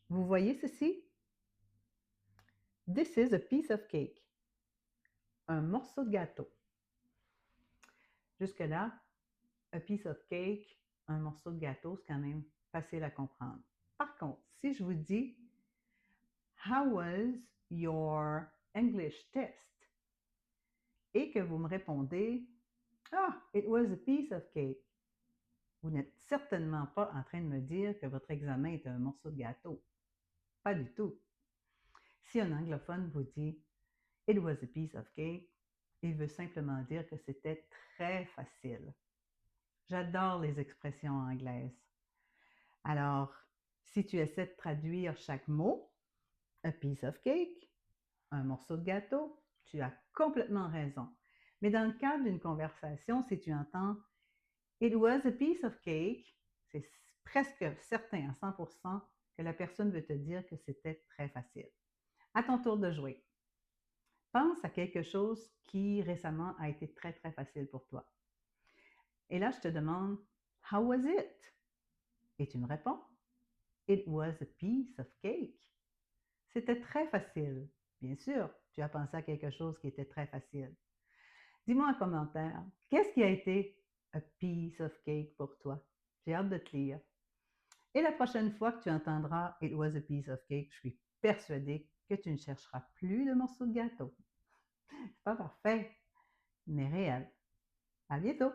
Vous voyez ceci? This is a piece of cake. Un morceau de gâteau. Jusque-là, a piece of cake, un morceau de gâteau, c'est quand même facile à comprendre. Par contre, si je vous dis How was your English test? Et que vous me répondez Ah, it was a piece of cake. Vous n'êtes certainement pas en train de me dire que votre examen est un morceau de gâteau. Pas du tout. Si un anglophone vous dit It was a piece of cake, il veut simplement dire que c'était très facile. J'adore les expressions anglaises. Alors, si tu essaies de traduire chaque mot, a piece of cake, un morceau de gâteau, tu as complètement raison. Mais dans le cadre d'une conversation, si tu entends It was a piece of cake, c'est presque certain à 100% que la personne veut te dire que c'était très facile. À ton tour de jouer. Pense à quelque chose qui récemment a été très, très facile pour toi. Et là, je te demande, How was it? Et tu me réponds, It was a piece of cake. C'était très facile. Bien sûr, tu as pensé à quelque chose qui était très facile. Dis-moi en commentaire, qu'est-ce qui a été a piece of cake pour toi? J'ai hâte de te lire. Et la prochaine fois que tu entendras It was a piece of cake, je suis persuadée que tu ne chercheras plus de morceaux de gâteau. C'est pas parfait, mais réel. À bientôt!